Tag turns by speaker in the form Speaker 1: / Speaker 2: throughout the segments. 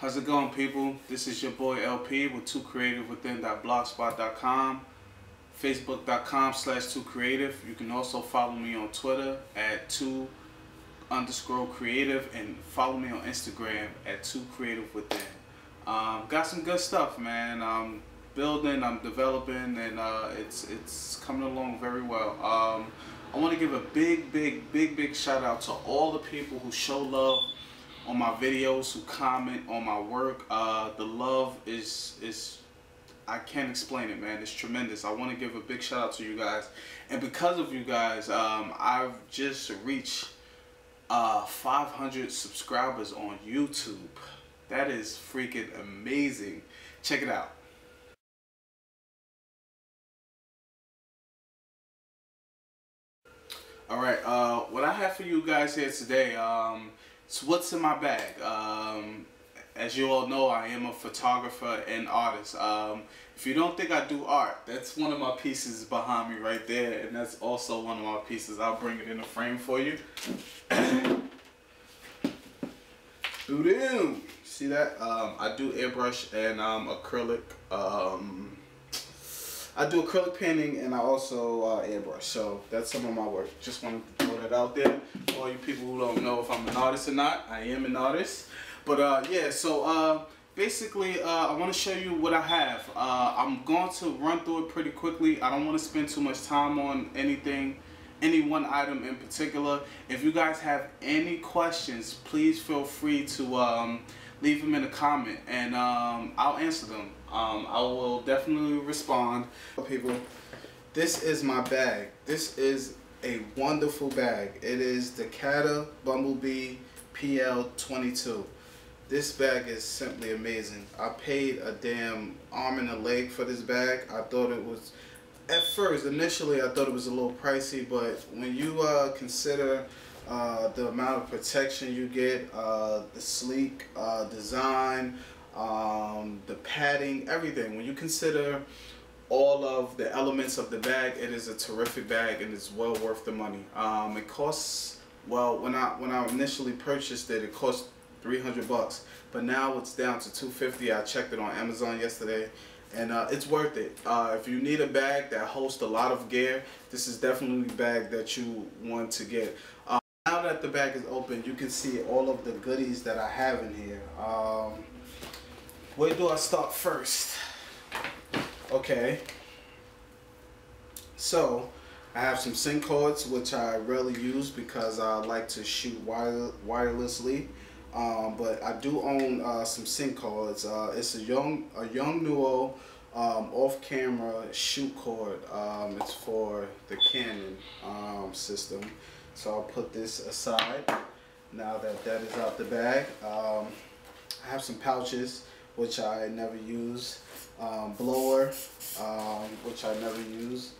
Speaker 1: How's it going, people? This is your boy LP with 2creativewithin.blogspot.com, facebook.com/2creative. You can also follow me on Twitter at 2_creative and follow me on Instagram at 2creativewithin. Got some good stuff, man. I'm building, I'm developing, and it's coming along very well. I want to give a big shout out to all the people who show love on my videos, who comment on my work. The love is I can't explain it, man. It's tremendous. I want to give a big shout out to you guys, and because of you guys, I've just reached 500 subscribers on YouTube. That is freaking amazing. Check it out. Alright, what I have for you guys here today, it's what's in my bag. As you all know, I am a photographer and artist. If you don't think I do art, that's one of my pieces behind me right there, and that's also one of my pieces. I'll bring it in a frame for you. See that? I do airbrush and acrylic. I do acrylic painting, and I also airbrush. So that's some of my work. Just wanted to throw that out there. All you people who don't know if I'm an artist or not, I am an artist. But yeah, so basically I want to show you what I have. I'm going to run through it pretty quickly. I don't want to spend too much time on any one item in particular. If you guys have any questions, please feel free to leave them in a comment, and I'll answer them. I will definitely respond. People, this is my bag. This is a wonderful bag. It is the Canon Bumblebee PL22. This bag is simply amazing. I paid a damn arm and a leg for this bag. I thought it was, at first, initially I thought it was a little pricey, but when you consider the amount of protection you get, the sleek design, the padding, everything, when you consider all of the elements of the bag, it is a terrific bag, and it's well worth the money. It costs, well, when I initially purchased it, it cost 300 bucks, but now it's down to 250. I checked it on Amazon yesterday, and it's worth it. If you need a bag that hosts a lot of gear, this is definitely the bag that you want to get. Now that the bag is open, you can see all of the goodies that I have in here. Where do I start first? Okay, so I have some SIM cards, which I rarely use because I like to shoot wirelessly. But I do own some SIM cards. It's a Yongnuo off-camera shoot cord. It's for the Canon system. So I'll put this aside now that that is out the bag. I have some pouches, which I never use. Blower, which I never use.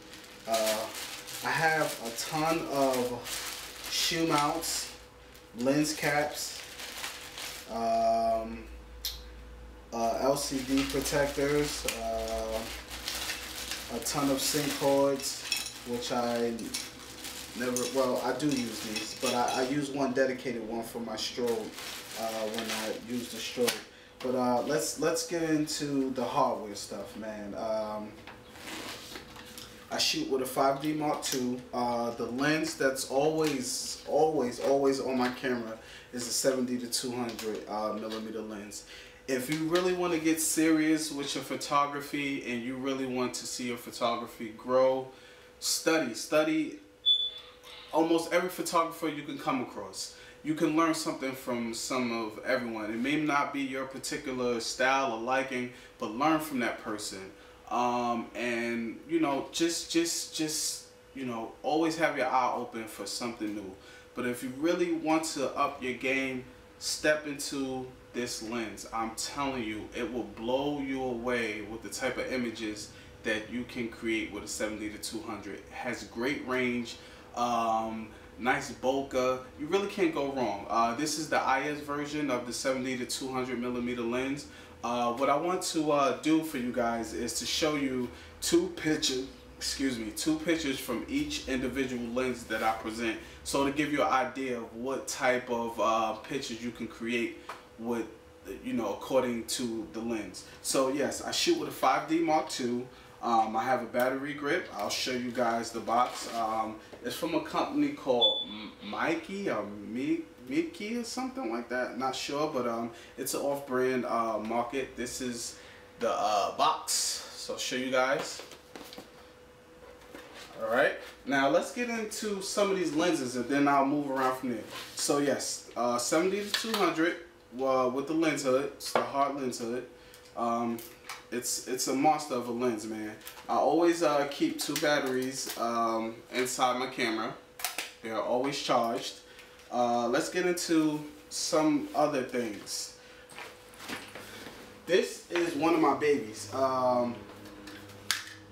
Speaker 1: I have a ton of shoe mounts, lens caps, LCD protectors, a ton of SIM cords, which I never, well, I do use these, but I use one dedicated one for my strobe when I use the strobe. But let's get into the hardware stuff, man. I shoot with a 5D Mark II. The lens that's always on my camera is a 70-200 millimeter lens. If you really want to get serious with your photography and you really want to see your photography grow, study almost every photographer you can come across. You can learn something from some of everyone. It may not be your particular style or liking, but learn from that person. And you know, just you know, always have your eye open for something new. But if you really want to up your game, step into this lens. I'm telling you, it will blow you away with the type of images that you can create with a 70-200. It has great range. Nice bokeh. You really can't go wrong. This is the IS version of the 70-200 millimeter lens. What I want to do for you guys is to show you two pictures from each individual lens that I present, so to give you an idea of what type of pictures you can create with you know, according to the lens. So yes, I shoot with a 5D Mark II. I have a battery grip. I'll show you guys the box. It's from a company called Mikey or Mickey or something like that. Not sure, but it's an off-brand market. This is the box. So I'll show you guys. Alright, now let's get into some of these lenses and then I'll move around from there. So yes, 70 to 200 with the lens hood. It's the hard lens hood. It's a monster of a lens, man. I always keep 2 batteries inside my camera. They are always charged. Let's get into some other things. This is one of my babies.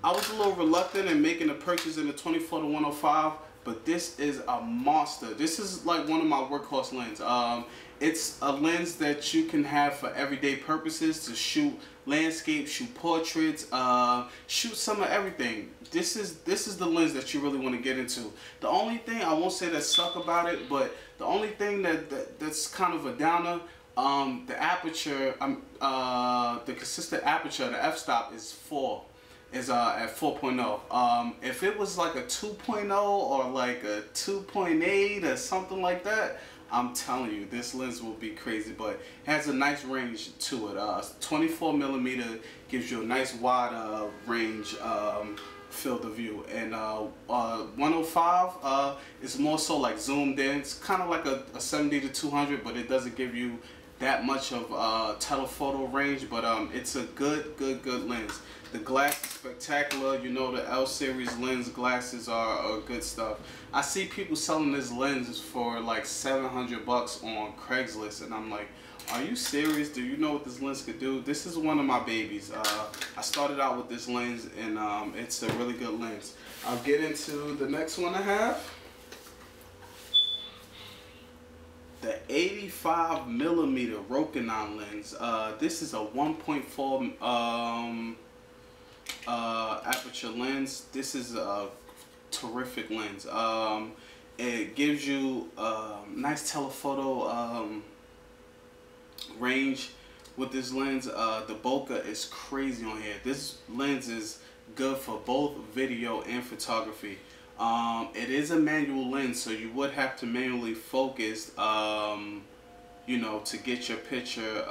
Speaker 1: I was a little reluctant in making a purchase in the 24 to 105, but this is a monster. This is like one of my workhorse lenses. It's a lens that you can have for everyday purposes, to shoot landscape, shoot portraits, shoot some of everything. This is the lens that you really want to get into. The only thing, I won't say that suck about it, but the only thing that's kind of a downer, the aperture, the consistent aperture, the f-stop is 4. Is at 4.0. If it was like a 2.0 or like a 2.8 or something like that, I'm telling you, this lens will be crazy. But it has a nice range to it. 24 millimeter gives you a nice wide range field of view, and 105 is more so like zoomed in. It's kind of like a 70 to 200, but it doesn't give you that much of telephoto range. But it's a good lens. The glass is spectacular. You know, the L series lens glasses are good stuff. I see people selling this lens for like 700 bucks on Craigslist, and I'm like, are you serious? Do you know what this lens could do? This is one of my babies. I started out with this lens, and it's a really good lens. I'll get into the next one I have. The 85 millimeter Rokinon lens. This is a 1.4 aperture lens. This is a terrific lens. It gives you nice telephoto range with this lens. The bokeh is crazy on here. This lens is good for both video and photography. It is a manual lens, so you would have to manually focus, you know, to get your picture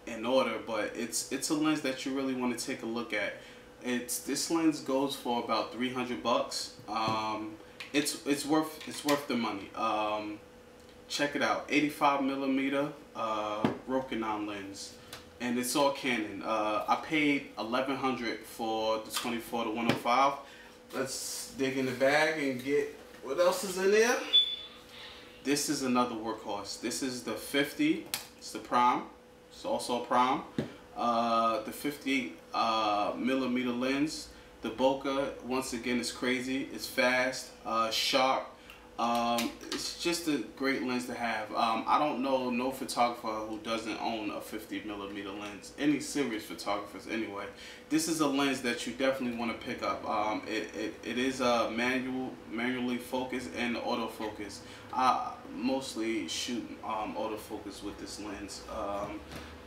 Speaker 1: in order. But it's a lens that you really want to take a look at. This lens goes for about 300 bucks. It's worth the money. Check it out, 85 millimeter Rokinon lens, and it's all Canon. I paid $1,100 for the 24 to 105. Let's dig in the bag and get what else is in there. This is another workhorse. This is the 50. It's the prime. It's also a prime. The 50 millimeter lens. The bokeh, once again, is crazy. It's fast, sharp. It's just a great lens to have. I don't know no photographer who doesn't own a 50 millimeter lens. Any serious photographers anyway. This is a lens that you definitely want to pick up. It is manually focused and autofocus. I mostly shoot autofocus with this lens.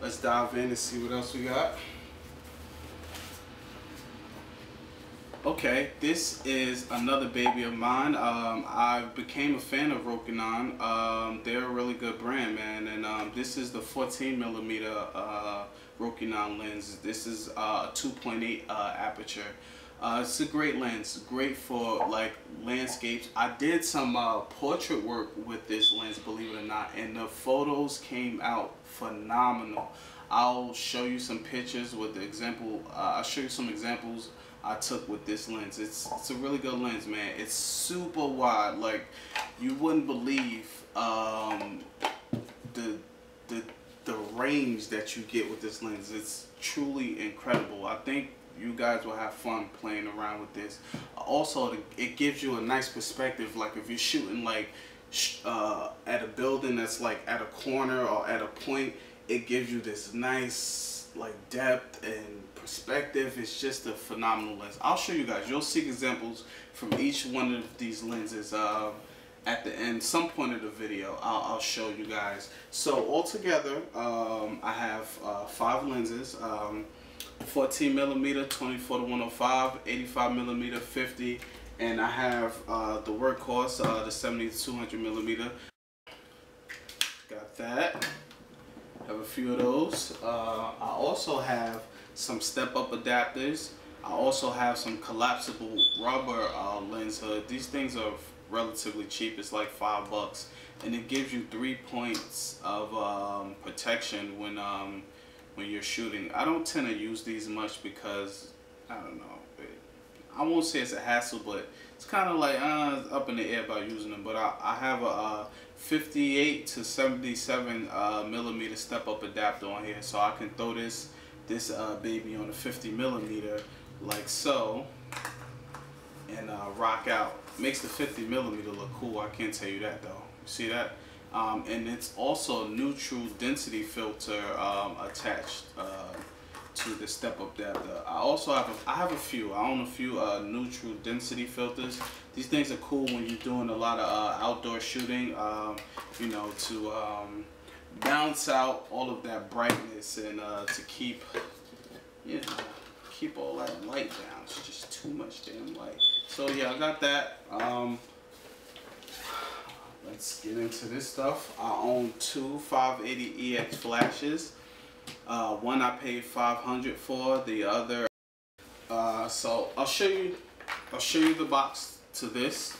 Speaker 1: Let's dive in and see what else we got. Okay, this is another baby of mine. I became a fan of Rokinon. They're a really good brand, man. And this is the 14 millimeter Rokinon lens. This is a 2.8 aperture. It's a great lens, great for like landscapes. I did some portrait work with this lens, believe it or not, and the photos came out phenomenal. I'll show you some pictures with the example. I'll show you some examples I took with this lens. It's a really good lens, man. It's super wide, like you wouldn't believe the range that you get with this lens. It's truly incredible. I think you guys will have fun playing around with this. Also, it gives you a nice perspective. Like if you're shooting like at a building that's like at a corner or at a point, it gives you this nice like depth and perspective. It's just a phenomenal lens. I'll show you guys. You'll see examples from each one of these lenses. at the end, some point of the video, I'll show you guys. So altogether, I have 5 lenses, 14 millimeter, 24 to 105, 85 millimeter, 50, and I have the workhorse, the 70 to 200 millimeter. Got that. Have a few of those. I also have some step-up adapters. I also have some collapsible rubber lens hood. These things are relatively cheap. It's like $5, and it gives you 3 points of protection when you're shooting. I don't tend to use these much because I don't know. I won't say it's a hassle, but it's kind of like up in the air about using them. But I have a 58 to 77 millimeter step-up adapter on here, so I can throw this baby on a 50 millimeter like so, and rock out. Makes the 50 millimeter look cool. I can't tell you that though. You see that? And it's also a neutral density filter attached to the step-up adapter. I also have a few. I own a few neutral density filters. These things are cool when you're doing a lot of outdoor shooting. You know, to balance out all of that brightness and to keep, you know, keep all that light down. It's just too much damn light. So yeah, I got that. Let's get into this stuff. I own 2 580EX flashes. One I paid $500 for. The other, so I'll show you the box to this.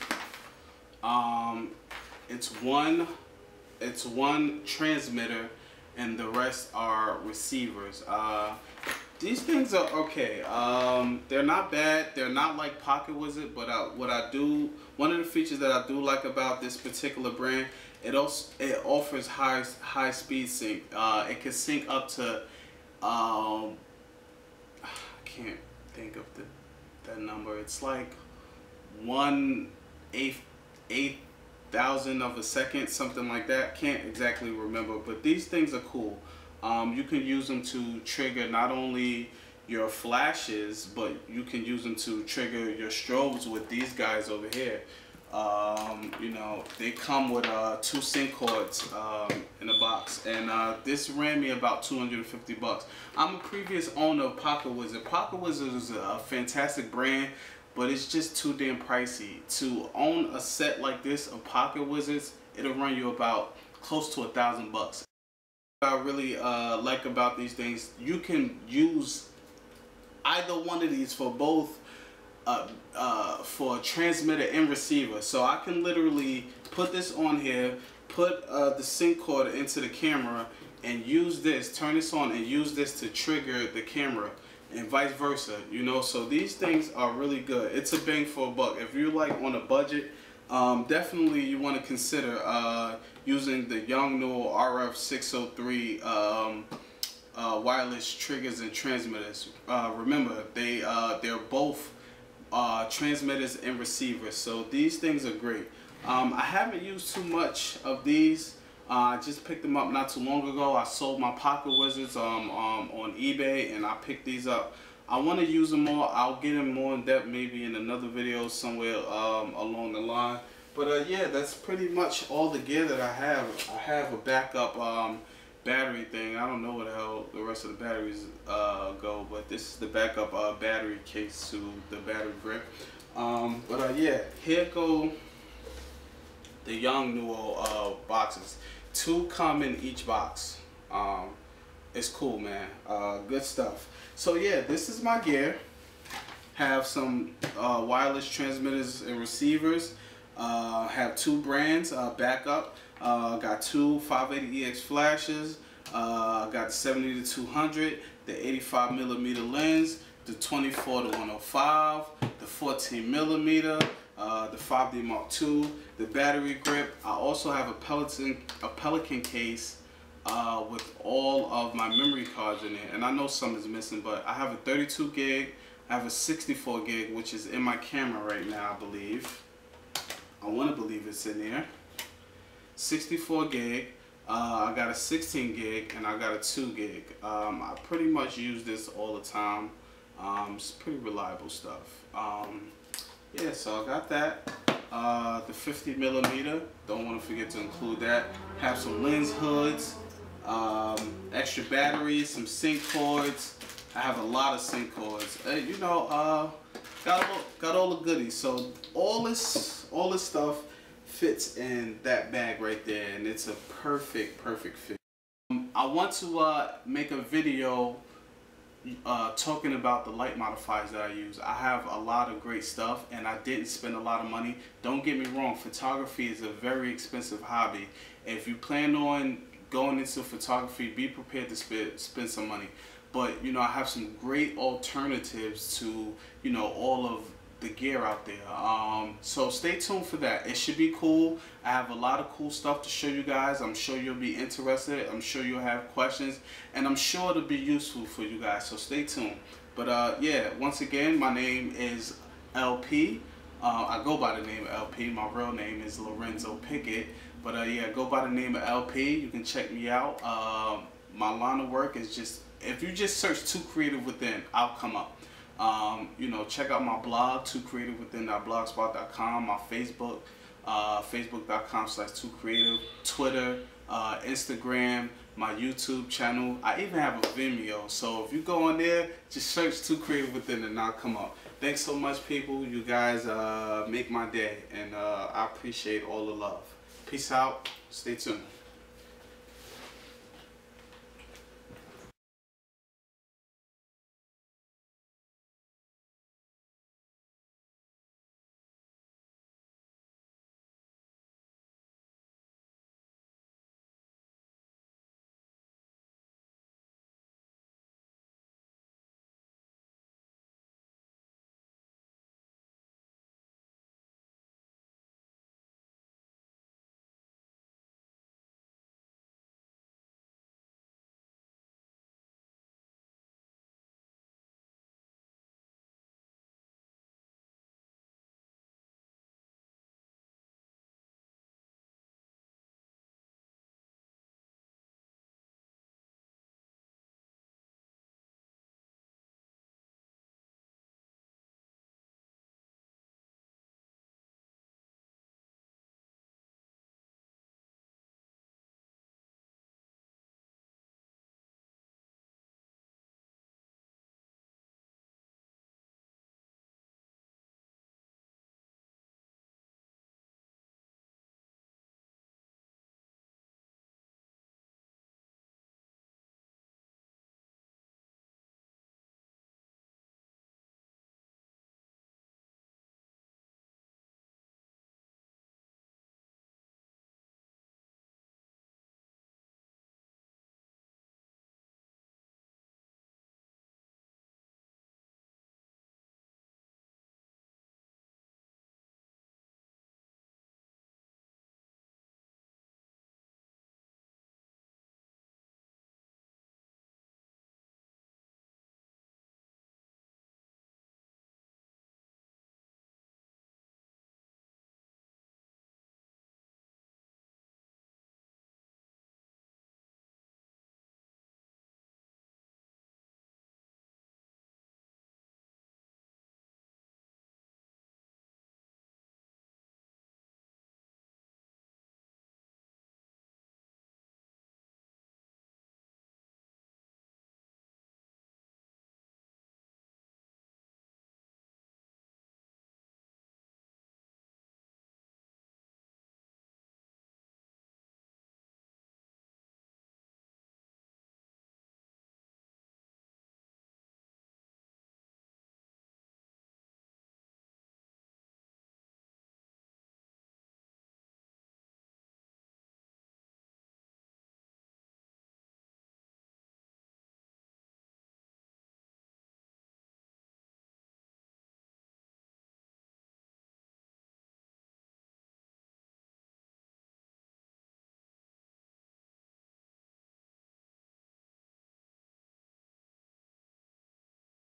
Speaker 1: It's one transmitter, and the rest are receivers. These things are okay. They're not bad. They're not like Pocket Wizard, but one of the features that I do like about this particular brand, it offers high speed sync. It can sync up to I can't think of that number. It's like 1/8,000 of a second, something like that. Can't exactly remember, but these things are cool. You can use them to trigger not only your flashes, but you can use them to trigger your strobes with these guys over here. You know, they come with 2 sync cords in a box, and this ran me about $250. I'm a previous owner of Pocket Wizard. Pocket Wizard is a fantastic brand, but it's just too damn pricey. To own a set like this of Pocket Wizards, it'll run you about close to $1,000. What I really like about these things, you can use either one of these for both for transmitter and receiver. So I can literally put this on here, put the sync cord into the camera, and use this, turn this on and use this to trigger the camera, and vice versa, you know. So these things are really good. It's a bang for a buck. If you're like on a budget, definitely you want to consider using the Yongnuo RF603 wireless triggers and transmitters. Remember, they're both transmitters and receivers, so these things are great. I haven't used too much of these. I just picked them up not too long ago. I sold my Pocket Wizards on eBay, and I picked these up. I want to use them more. I'll get them more in depth maybe in another video somewhere along the line. But yeah, that's pretty much all the gear that I have. I have a backup battery thing. I don't know where the hell the rest of the batteries go, but this is the backup battery case to the battery grip. But yeah, here go the Yongnuo boxes. 2 come in each box. It's cool, man. Good stuff. So yeah, this is my gear. Have some wireless transmitters and receivers. Have 2 brands backup. Got 2 580EX flashes. Got the 70 to 200, the 85 millimeter lens, the 24 to 105, the 14 millimeter, the 5D Mark II, the battery grip. I also have a Pelican case with all of my memory cards in it, and I know some is missing, but I have a 32 gig, I have a 64 gig, which is in my camera right now, I believe. I want to believe it's in there. 64 gig, I got a 16 gig, and I got a 2 gig. I pretty much use this all the time. It's pretty reliable stuff. Yeah, so I got that. the 50mm. Don't want to forget to include that. Have some lens hoods, extra batteries, some sync cords. I have a lot of sync cords. You know, got all the goodies. So all this stuff fits in that bag right there, and it's a perfect fit. I want to make a video talking about the light modifiers that I use. I have a lot of great stuff, and I didn't spend a lot of money. Don't get me wrong, photography is a very expensive hobby. If you plan on going into photography, be prepared to spend some money. But you know, I have some great alternatives to, you know, all of the gear out there. So stay tuned for that. It should be cool. I have a lot of cool stuff to show you guys. I'm sure you'll be interested. I'm sure you'll have questions, and I'm sure it'll be useful for you guys. So stay tuned. But yeah, once again, my name is LP. I go by the name of LP. My real name is Lorenzo Pickett. But yeah, go by the name of LP. You can check me out. My line of work is just, if you just search Too Creative Within, I'll come up. You know, check out my blog, toocreativewithin.blogspot.com, my Facebook, facebook.com/toocreative, Twitter, Instagram, my YouTube channel. I even have a Vimeo. So if you go on there, just search Too Creative Within and I'll come up. Thanks so much, people. You guys make my day, and I appreciate all the love. Peace out. Stay tuned.